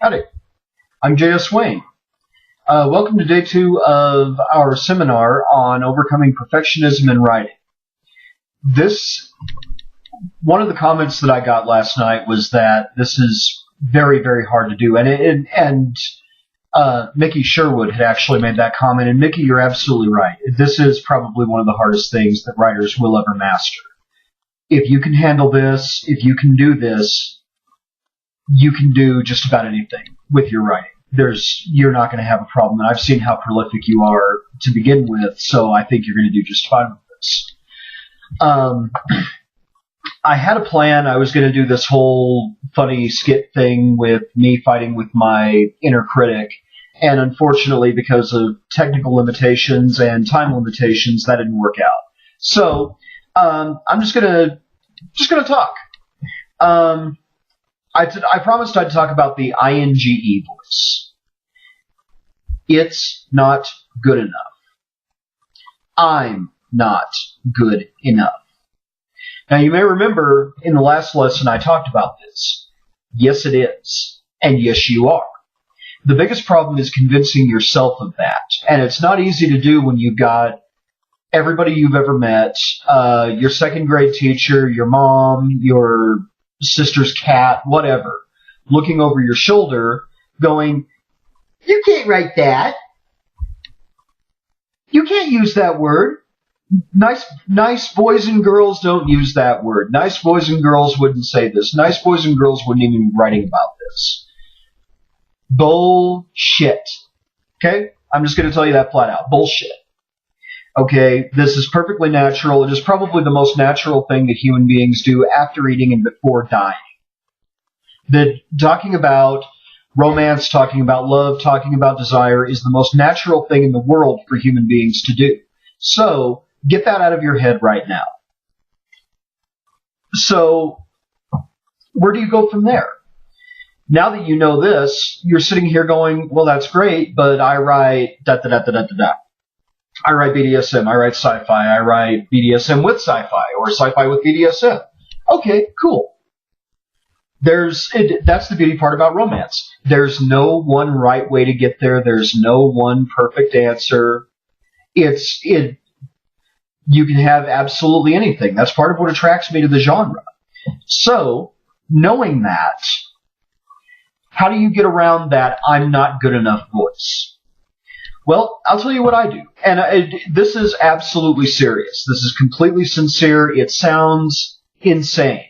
Howdy, I'm JSWayne. Welcome to day 2 of our seminar on overcoming perfectionism in writing. One of the comments that I got last night was that this is very, very hard to do, and Mickey Sherwood had actually made that comment, and Mickey, you're absolutely right. This is probably one of the hardest things that writers will ever master. If you can handle this, if you can do this, you can do just about anything with your writing. You're not going to have a problem, and I've seen how prolific you are to begin with, so I think you're going to do just fine with this. I had a plan. I was going to do this whole funny skit thing with me fighting with my inner critic, and unfortunately, because of technical limitations and time limitations, that didn't work out. So I'm just gonna talk. I promised I'd talk about the INGE voice. It's not good enough. I'm not good enough. Now, you may remember in the last lesson I talked about this. Yes, it is. And yes, you are. The biggest problem is convincing yourself of that. And it's not easy to do when you've got everybody you've ever met, your second grade teacher, your mom, your sister's cat, whatever, looking over your shoulder, going, "You can't write that. You can't use that word. Nice boys and girls don't use that word. Nice boys and girls wouldn't say this. Nice boys and girls wouldn't even be writing about this." Bullshit. Okay? I'm just going to tell you that flat out. Bullshit. Okay? This is perfectly natural. It is probably the most natural thing that human beings do after eating and before dying. Talking about romance, talking about love, talking about desire is the most natural thing in the world for human beings to do. So, get that out of your head right now. So, where do you go from there? Now that you know this, you're sitting here going, well, that's great, but I write da-da-da-da-da-da-da. I write BDSM, I write sci-fi, I write BDSM with sci-fi, or sci-fi with BDSM. Okay, cool. That's the beauty part about romance. There's no one right way to get there. There's no one perfect answer. You can have absolutely anything. That's part of what attracts me to the genre. So, knowing that, how do you get around that I'm not good enough voice? Well, I'll tell you what I do. And this is absolutely serious. This is completely sincere. It sounds insane.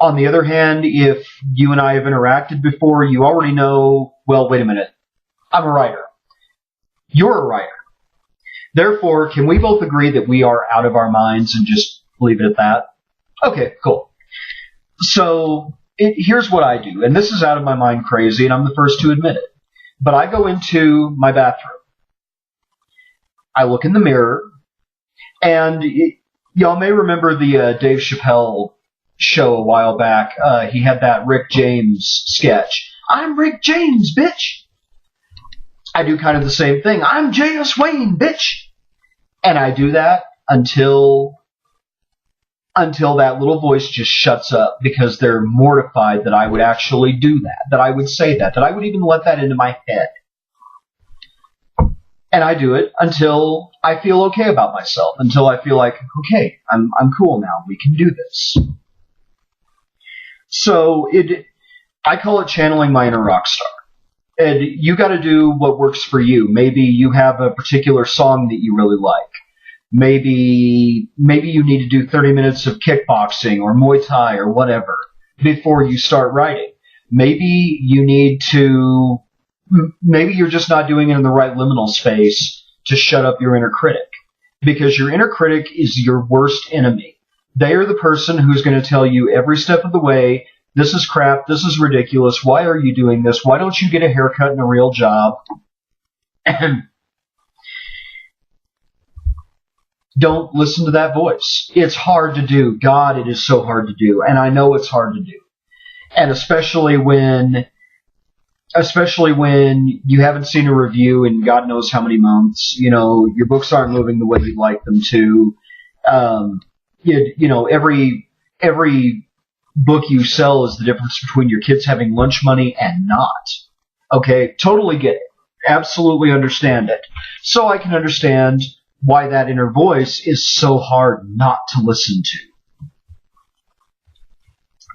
On the other hand, if you and I have interacted before, you already know, well, wait a minute. I'm a writer. You're a writer. Therefore, can we both agree that we are out of our minds and just leave it at that? Okay, cool. So, here's what I do. And this is out of my mind crazy, and I'm the first to admit it. But I go into my bathroom. I look in the mirror, and y'all may remember the Dave Chappelle show a while back. He had that Rick James sketch. I'm Rick James, bitch. I do kind of the same thing. I'm JSWayne, bitch. And I do that until that little voice just shuts up, because they're mortified that I would actually do that I would say that I would even let that into my head. And I do it until I feel okay about myself, until I feel like, okay, I'm cool now. We can do this. So I call it channeling my inner rock star. And you got to do what works for you. Maybe you have a particular song that you really like. Maybe you need to do 30 minutes of kickboxing or Muay Thai or whatever before you start writing. Maybe you're just not doing it in the right liminal space to shut up your inner critic, because your inner critic is your worst enemy. They are the person who's going to tell you every step of the way, this is crap, this is ridiculous, why are you doing this, why don't you get a haircut and a real job? Don't listen to that voice. It's hard to do. God, it is so hard to do. And I know it's hard to do. And especially when you haven't seen a review in God knows how many months, your books aren't moving the way you'd like them to. Every book you sell is the difference between your kids having lunch money and not. Okay, totally get it. Absolutely understand it. So I can understand why that inner voice is so hard not to listen to.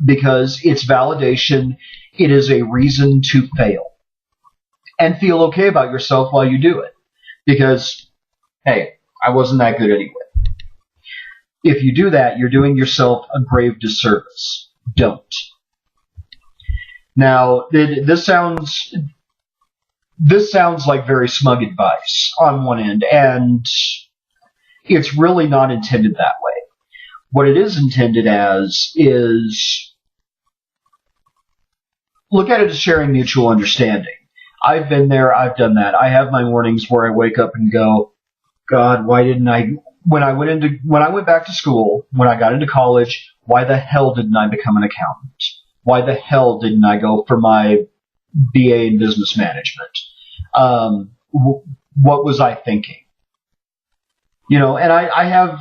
Because it's validation, it is a reason to fail. And feel okay about yourself while you do it. Because, hey, I wasn't that good anyway. If you do that, you're doing yourself a grave disservice. Don't. Now, this sounds like very smug advice on one end, and it's really not intended that way. What it is intended as is, look at it as sharing mutual understanding. I've been there, I've done that. I have my mornings where I wake up and go, God, why didn't I, when I went back to school, when I got into college, why the hell didn't I become an accountant? Why the hell didn't I go for my BA in business management? What was I thinking? And I have,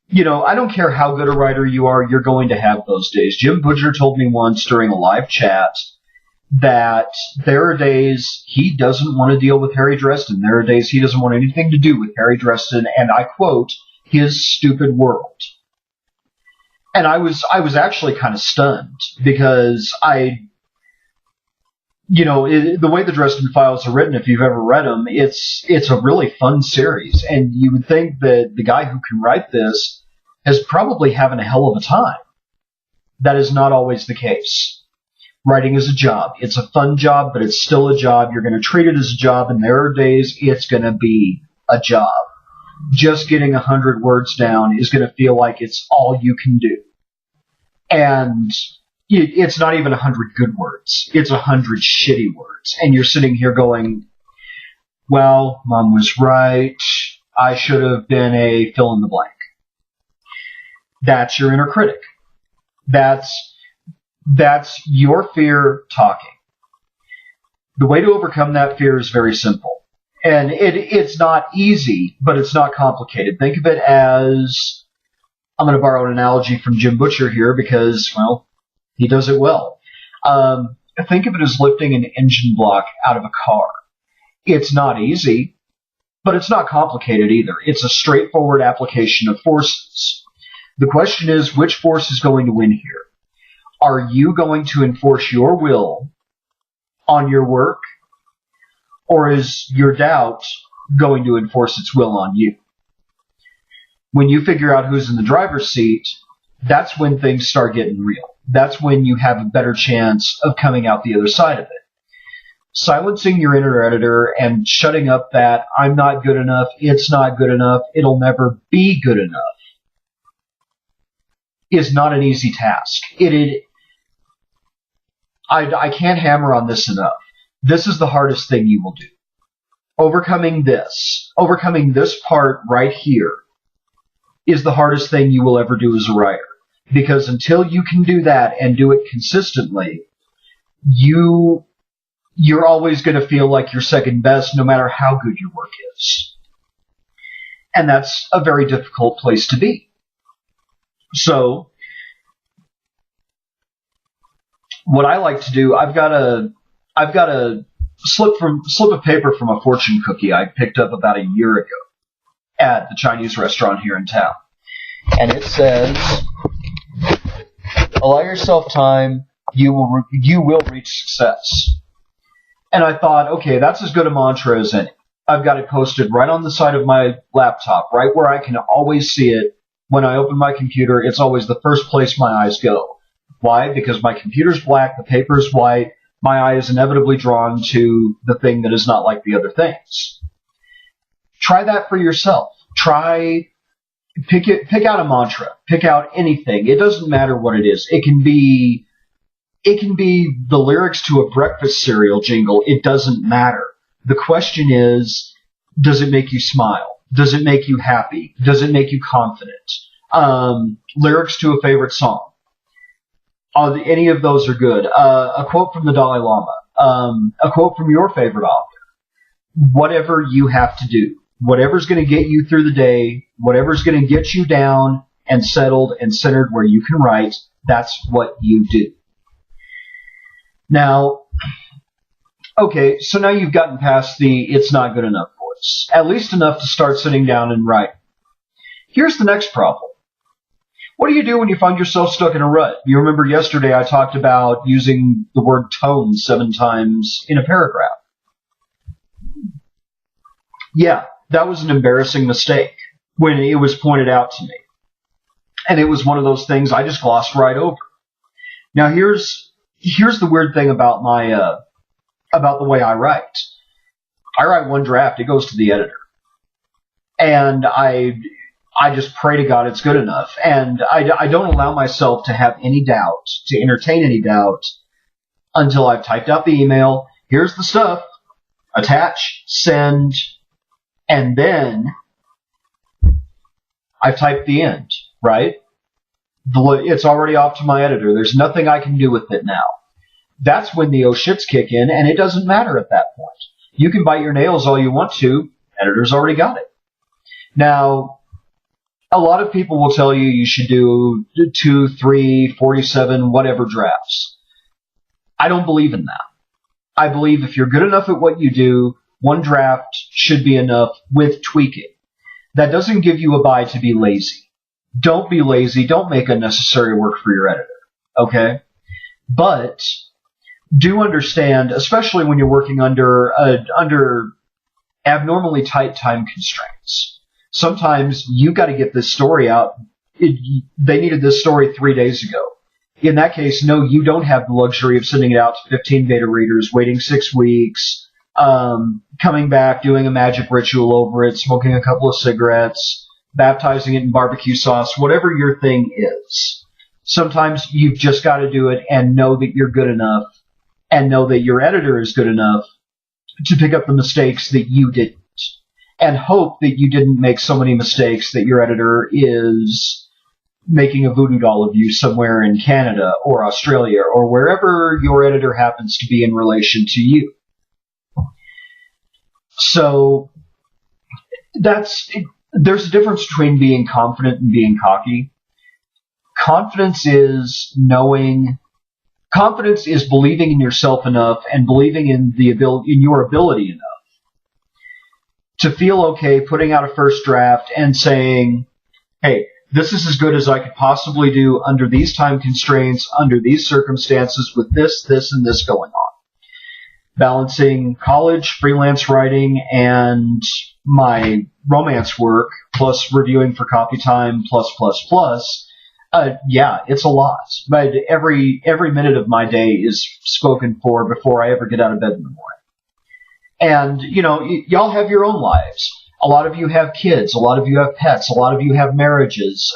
I don't care how good a writer you are, you're going to have those days. Jim Butcher told me once during a live chat that there are days he doesn't want to deal with Harry Dresden. There are days he doesn't want anything to do with Harry Dresden, and I quote, his stupid world. And I was actually kind of stunned because the way the Dresden Files are written, if you've ever read them, it's a really fun series. And you would think that the guy who can write this is probably having a hell of a time. That is not always the case. Writing is a job. It's a fun job, but it's still a job. You're going to treat it as a job, and there are days it's going to be a job. Just getting 100 words down is going to feel like it's all you can do. And it's not even 100 good words. It's 100 shitty words. And you're sitting here going, well, Mom was right. I should have been a fill in the blank. That's your inner critic. That's your fear talking. The way to overcome that fear is very simple. And it's not easy, but it's not complicated. Think of it as, I'm going to borrow an analogy from Jim Butcher here because, well, he does it well. Think of it as lifting an engine block out of a car. It's not easy, but it's not complicated either. It's a straightforward application of forces. The question is, which force is going to win here? Are you going to enforce your will on your work, or is your doubt going to enforce its will on you? When you figure out who's in the driver's seat, that's when things start getting real. That's when you have a better chance of coming out the other side of it. Silencing your inner editor and shutting up that I'm not good enough, it's not good enough, it'll never be good enough is not an easy task. I can't hammer on this enough. This is the hardest thing you will do. Overcoming this part right here is the hardest thing you will ever do as a writer. Because until you can do that and do it consistently, you're always going to feel like you're second best no matter how good your work is. And that's a very difficult place to be. So, what I like to do, I've got a slip of paper from a fortune cookie I picked up about a year ago at the Chinese restaurant here in town. And it says, allow yourself time, you will reach success. And I thought, okay, that's as good a mantra as any. I've got it posted right on the side of my laptop, right where I can always see it. When I open my computer, it's always the first place my eyes go. Why? Because my computer's black, the paper's white, my eye is inevitably drawn to the thing that is not like the other things. Try that for yourself. Pick out a mantra. Pick out anything. It doesn't matter what it is. It can be the lyrics to a breakfast cereal jingle. It doesn't matter. The question is, does it make you smile? Does it make you happy? Does it make you confident? Lyrics to a favorite song. Any of those are good. A quote from the Dalai Lama. A quote from your favorite author. Whatever you have to do. Whatever's going to get you through the day. Whatever's going to get you down and settled and centered where you can write. That's what you do. Now, Okay, so now you've gotten past the it's not good enough voice. At least enough to start sitting down and write. Here's the next problem. What do you do when you find yourself stuck in a rut? You remember yesterday I talked about using the word tone 7 times in a paragraph. Yeah, that was an embarrassing mistake when it was pointed out to me. And it was one of those things I just glossed right over. Now here's the weird thing about about the way I write. I write one draft, it goes to the editor. And I just pray to God it's good enough. And I don't allow myself to have any doubt, to entertain any doubt, until I've typed out the email. Here's the stuff. Attach, send, and then I've typed the end, right? It's already off to my editor. There's nothing I can do with it now. That's when the oh shits kick in, and it doesn't matter at that point. You can bite your nails all you want to. Editor's already got it. Now, a lot of people will tell you should do 2, 3, 47, whatever drafts. I don't believe in that. I believe if you're good enough at what you do, one draft should be enough with tweaking. That doesn't give you a bye to be lazy. Don't be lazy. Don't make unnecessary work for your editor. Okay? But do understand, especially when you're working under abnormally tight time constraints. Sometimes you got to get this story out. They needed this story 3 days ago. In that case, no, you don't have the luxury of sending it out to 15 beta readers, waiting 6 weeks, coming back, doing a magic ritual over it, smoking a couple of cigarettes, baptizing it in barbecue sauce, whatever your thing is. Sometimes you've just got to do it and know that you're good enough and know that your editor is good enough to pick up the mistakes that you didn't. And hope that you didn't make so many mistakes that your editor is making a voodoo doll of you somewhere in Canada or Australia or wherever your editor happens to be in relation to you. So there's a difference between being confident and being cocky. Confidence is believing in yourself enough and believing in your ability enough to feel okay putting out a first draft and saying, hey, this is as good as I could possibly do under these time constraints, under these circumstances, with this, and this going on. Balancing college, freelance writing, and my romance work, plus reviewing for Copy Time, plus. Yeah, it's a lot. But every minute of my day is spoken for before I ever get out of bed in the morning. And, y'all have your own lives. A lot of you have kids. A lot of you have pets. A lot of you have marriages,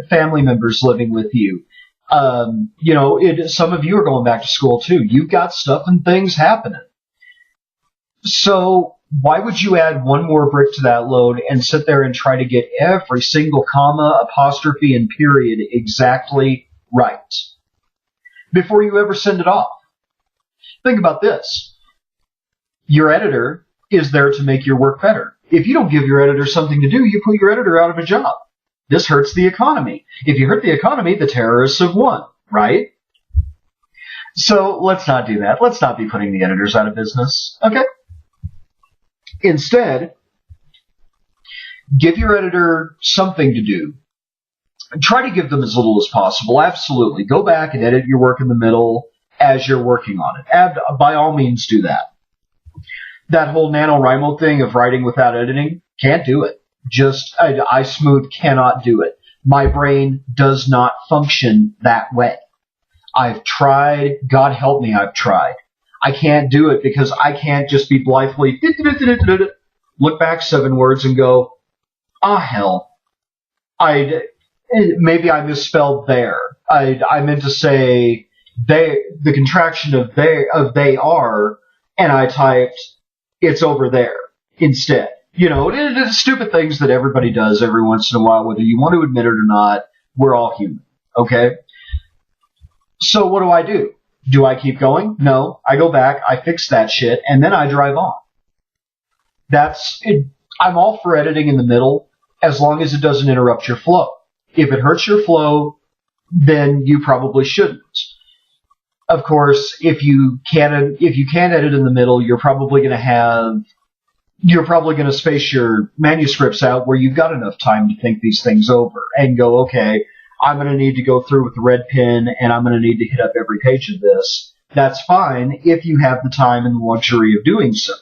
family members living with you. Some of you are going back to school too. You've got stuff and things happening. So why would you add one more brick to that load and sit there and try to get every single comma, apostrophe, and period exactly right before you ever send it off? Think about this. Your editor is there to make your work better. If you don't give your editor something to do, you put your editor out of a job. This hurts the economy. If you hurt the economy, the terrorists have won, right? So let's not do that. Let's not be putting the editors out of business, okay? Instead, give your editor something to do. Try to give them as little as possible, absolutely. Go back and edit your work in the middle as you're working on it. By all means, do that. That whole NaNoWriMo thing of writing without editing, can't do it. iSmooth cannot do it. My brain does not function that way. I've tried. God help me, I've tried. I can't do it because I can't just be blithely look back 7 words and go, hell. Maybe I misspelled there. I meant to say the contraction of they are, and I typed it's over there instead. It's stupid things that everybody does every once in a while, whether you want to admit it or not. We're all human, okay? So what do? Do I keep going? No. I go back, I fix that shit, and then I drive on. That's it. I'm all for editing in the middle as long as it doesn't interrupt your flow. If it hurts your flow, then you probably shouldn't. Of course, if you can't edit in the middle, you're probably going to space your manuscripts out where you've got enough time to think these things over and go, okay, I'm going to need to go through with the red pen and I'm going to need to hit up every page of this. That's fine if you have the time and the luxury of doing so.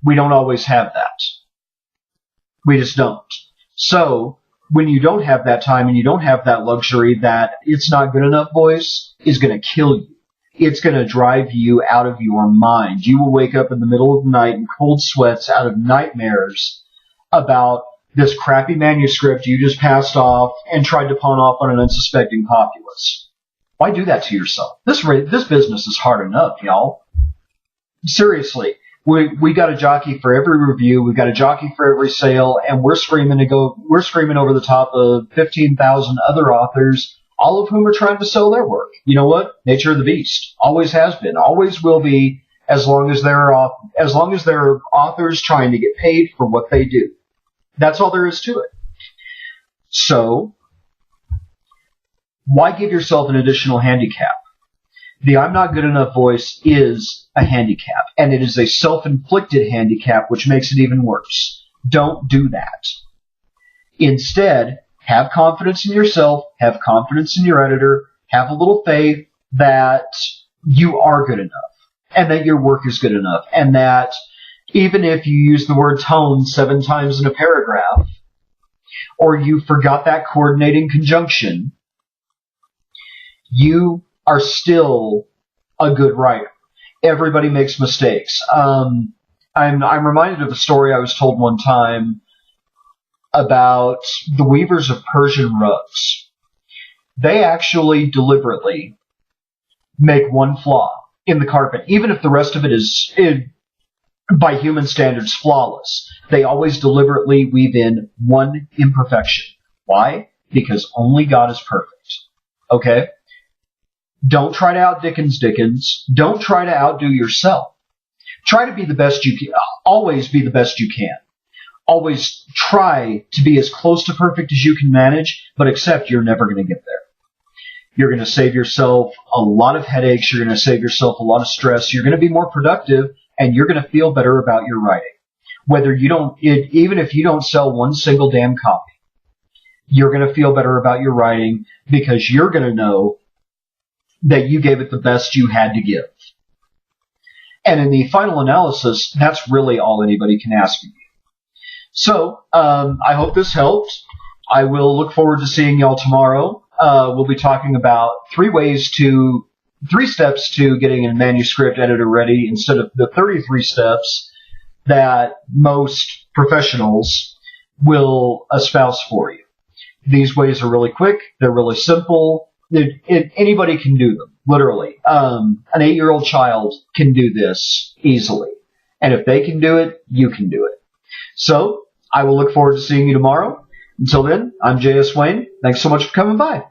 We don't always have that. We just don't. So, when you don't have that time and you don't have that luxury, that it's not good enough voice is going to kill you. It's going to drive you out of your mind. You will wake up in the middle of the night in cold sweats out of nightmares about this crappy manuscript you just passed off and tried to pawn off on an unsuspecting populace. Why do that to yourself? This business is hard enough, y'all. Seriously. We got a jockey for every review. We've got a jockey for every sale, and we're screaming over the top of 15,000 other authors, all of whom are trying to sell their work. You know what? Nature of the beast. Always has been. Always will be, as long as there are authors trying to get paid for what they do. That's all there is to it. So, why give yourself an additional handicap? The I'm not good enough voice is a handicap, and it is a self-inflicted handicap, which makes it even worse. Don't do that. Instead, have confidence in yourself, have confidence in your editor, have a little faith that you are good enough, and that your work is good enough, and that even if you use the word tone 7 times in a paragraph, or you forgot that coordinating conjunction, you are still a good writer. Everybody makes mistakes. I'm reminded of a story I was told one time about the weavers of Persian rugs. They actually deliberately make one flaw in the carpet, even if the rest of it is, by human standards, flawless. They always deliberately weave in one imperfection. Why? Because only God is perfect. Okay? Don't try to out Dickens. Don't try to outdo yourself. Try to be the best you can. Always be the best you can. Always try to be as close to perfect as you can manage, but accept you're never going to get there. You're going to save yourself a lot of headaches. You're going to save yourself a lot of stress. You're going to be more productive, and you're going to feel better about your writing. Even if you don't sell one single damn copy, you're going to feel better about your writing because you're going to know that you gave it the best you had to give. And in the final analysis, that's really all anybody can ask of you. So, I hope this helped. I will look forward to seeing y'all tomorrow. We'll be talking about 3 steps to getting a manuscript editor ready instead of the 33 steps that most professionals will espouse for you. These ways are really quick. They're really simple. Anybody can do them, literally. An 8-year-old child can do this easily. And if they can do it, you can do it. So, I will look forward to seeing you tomorrow. Until then, I'm JSWayne. Thanks so much for coming by.